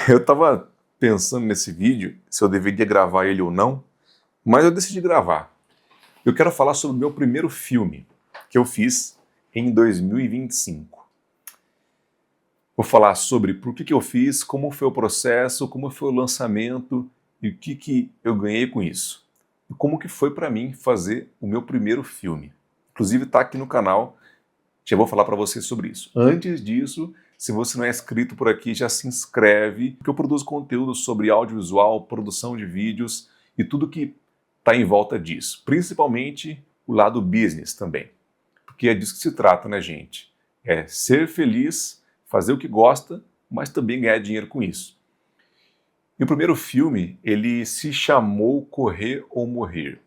Eu estava pensando nesse vídeo, se eu deveria gravar ele ou não, mas eu decidi gravar. Eu quero falar sobre o meu primeiro filme, que eu fiz em 2025. Vou falar sobre por que eu fiz, como foi o processo, como foi o lançamento e o que eu ganhei com isso. E como que foi para mim fazer o meu primeiro filme. Inclusive está aqui no canal, já vou falar para vocês sobre isso. Antes disso, se você não é inscrito por aqui, já se inscreve, porque eu produzo conteúdo sobre audiovisual, produção de vídeos e tudo que está em volta disso. Principalmente o lado business também. Porque é disso que se trata, né, gente? É ser feliz, fazer o que gosta, mas também ganhar dinheiro com isso. E o primeiro filme, ele se chamou Correr ou Morrer.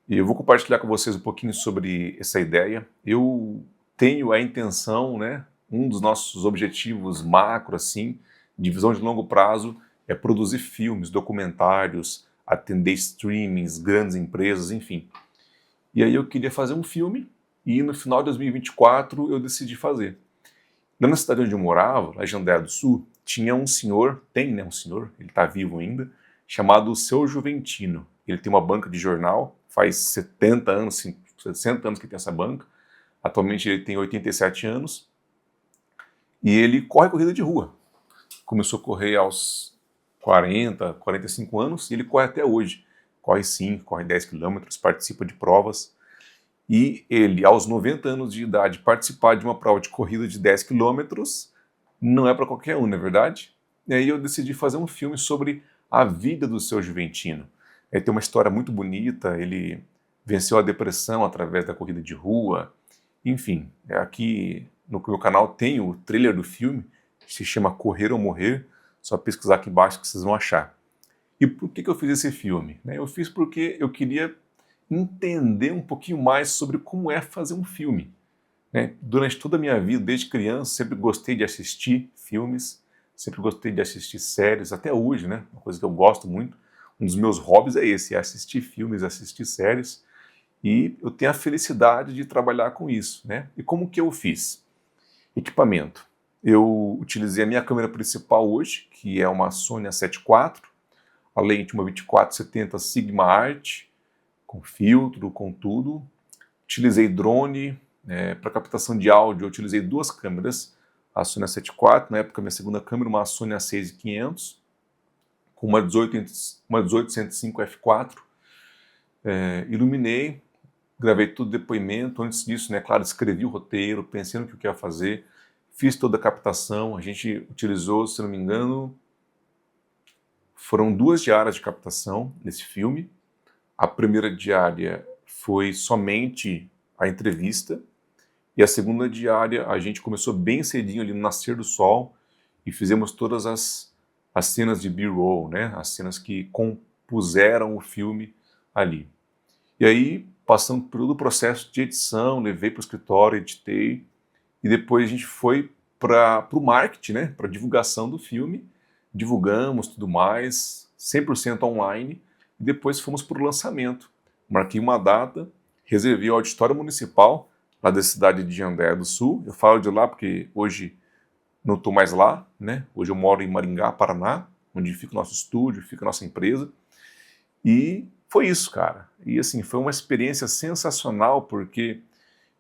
E eu vou compartilhar com vocês um pouquinho sobre essa ideia. Eu tenho a intenção, né, um dos nossos objetivos macro, assim, de visão de longo prazo, é produzir filmes, documentários, atender streamings, grandes empresas, enfim. E aí eu queria fazer um filme e no final de 2024 eu decidi fazer. Lá na cidade onde eu morava, lá em Jandéia do Sul, tinha um senhor, tem, né, um senhor, ele está vivo ainda, chamado Seu Juventino. Ele tem uma banca de jornal, faz 70 anos, 60 anos que tem essa banca. Atualmente ele tem 87 anos e ele corre corrida de rua. Começou a correr aos 40, 45 anos e ele corre até hoje. Corre 5, corre 10 quilômetros, participa de provas. E ele, aos 90 anos de idade, participar de uma prova de corrida de 10 quilômetros não é para qualquer um, não é verdade? E aí eu decidi fazer um filme sobre a vida do Seu Juventino. Ele tem uma história muito bonita, ele venceu a depressão através da corrida de rua. Enfim, aqui no meu canal tem o trailer do filme, se chama Correr ou Morrer, só pesquisar aqui embaixo que vocês vão achar. E por que eu fiz esse filme? Eu fiz porque eu queria entender um pouquinho mais sobre como é fazer um filme. Durante toda a minha vida, desde criança, sempre gostei de assistir filmes, sempre gostei de assistir séries, até hoje, né? Uma coisa que eu gosto muito. Um dos meus hobbies é esse, é assistir filmes, assistir séries. E eu tenho a felicidade de trabalhar com isso, né? E como que eu fiz? Equipamento. Eu utilizei a minha câmera principal hoje, que é uma Sony A7 IV, a lente uma 24-70 Sigma Art, com filtro, com tudo. Utilizei drone, para captação de áudio eu utilizei duas câmeras, a Sony A7 IV, na época minha segunda câmera, uma Sony A6500, com uma 1805 f4, iluminei, gravei todo depoimento, antes disso, né, claro, escrevi o roteiro, pensei no que eu ia fazer, fiz toda a captação, a gente utilizou, se não me engano, foram 2 diárias de captação nesse filme. A primeira diária foi somente a entrevista, e a segunda diária a gente começou bem cedinho ali no nascer do sol e fizemos todas as cenas de B-roll, né? As cenas que compuseram o filme ali. E aí, passando por todo o processo de edição, levei para o escritório, editei, e depois a gente foi para o marketing, né? Para a divulgação do filme, divulgamos tudo mais, 100% online, e depois fomos para o lançamento. Marquei uma data, reservei o auditório municipal, lá da cidade de Jandéia do Sul. Eu falo de lá porque hoje não estou mais lá, né? Hoje eu moro em Maringá, Paraná, onde fica o nosso estúdio, fica a nossa empresa. E foi isso, cara. E assim, foi uma experiência sensacional, porque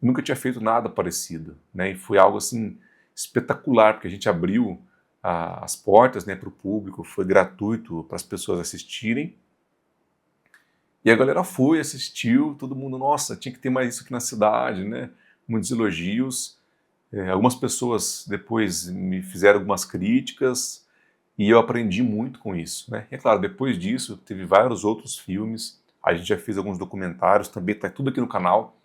eu nunca tinha feito nada parecido, né? E foi algo assim espetacular, porque a gente abriu as portas, né, para o público, foi gratuito para as pessoas assistirem. E a galera foi, assistiu, todo mundo, nossa, tinha que ter mais isso aqui na cidade, né? Muitos elogios. Algumas pessoas depois me fizeram algumas críticas e eu aprendi muito com isso, né? E é claro, depois disso, teve vários outros filmes, a gente já fez alguns documentários, também tá tudo aqui no canal.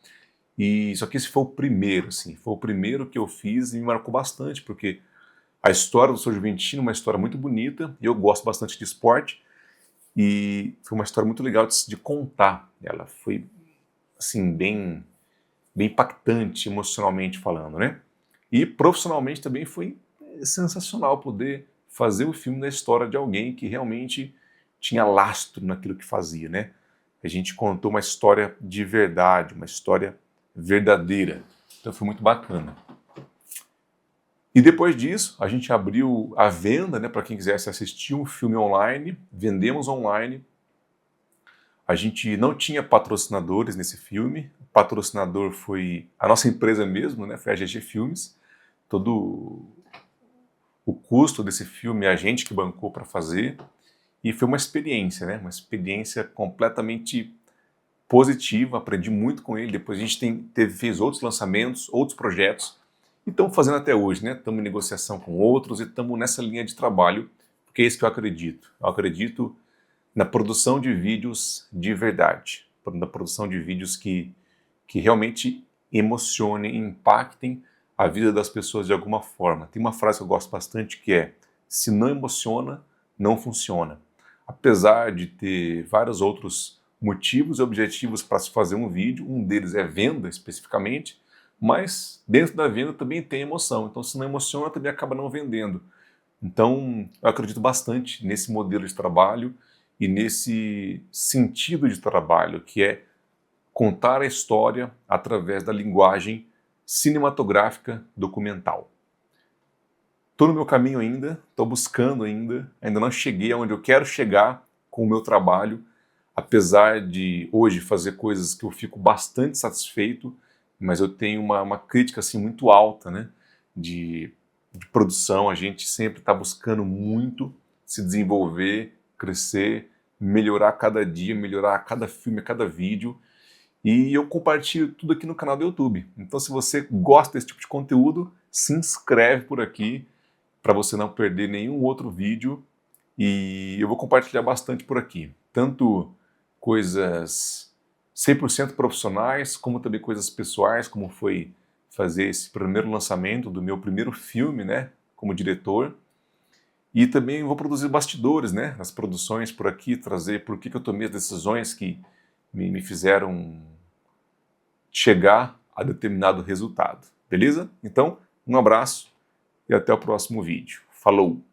E só que esse foi o primeiro, assim, foi o primeiro que eu fiz e me marcou bastante, porque a história do Seu Juventino é uma história muito bonita, e eu gosto bastante de esporte, e foi uma história muito legal de contar. Ela foi, assim, bem impactante emocionalmente falando, né? E profissionalmente também foi sensacional poder fazer o filme da história de alguém que realmente tinha lastro naquilo que fazia, né? A gente contou uma história de verdade, uma história verdadeira. Então foi muito bacana. E depois disso, a gente abriu a venda, né, para quem quisesse assistir um filme online, vendemos online. A gente não tinha patrocinadores nesse filme, o patrocinador foi a nossa empresa mesmo, né, foi a GG Filmes. Todo o custo desse filme a gente que bancou para fazer. E foi uma experiência, né, uma experiência completamente positiva, aprendi muito com ele. Depois a gente fez outros lançamentos, outros projetos, e estamos fazendo até hoje, né? Estamos em negociação com outros e estamos nessa linha de trabalho, porque é isso que eu acredito. Eu acredito na produção de vídeos de verdade, na produção de vídeos que realmente emocionem, impactem a vida das pessoas de alguma forma. Tem uma frase que eu gosto bastante que é: se não emociona, não funciona. Apesar de ter vários outros motivos e objetivos para se fazer um vídeo, um deles é venda especificamente, mas dentro da venda também tem emoção, então se não emociona também acaba não vendendo. Então eu acredito bastante nesse modelo de trabalho e nesse sentido de trabalho, que é contar a história através da linguagem cinematográfica documental. Estou no meu caminho ainda, estou buscando ainda não cheguei aonde eu quero chegar com o meu trabalho, apesar de hoje fazer coisas que eu fico bastante satisfeito, mas eu tenho uma crítica assim, muito alta, né, de produção. A gente sempre está buscando muito se desenvolver, crescer, melhorar a cada dia, melhorar a cada filme, a cada vídeo. E eu compartilho tudo aqui no canal do YouTube. Então, se você gosta desse tipo de conteúdo, se inscreve por aqui para você não perder nenhum outro vídeo. E eu vou compartilhar bastante por aqui. Tanto coisas 100% profissionais, como também coisas pessoais, como foi fazer esse primeiro lançamento do meu primeiro filme, né, como diretor. E também vou produzir bastidores, né, nas produções por aqui, trazer por que eu tomei as decisões que me fizeram chegar a determinado resultado. Beleza? Então, um abraço e até o próximo vídeo. Falou!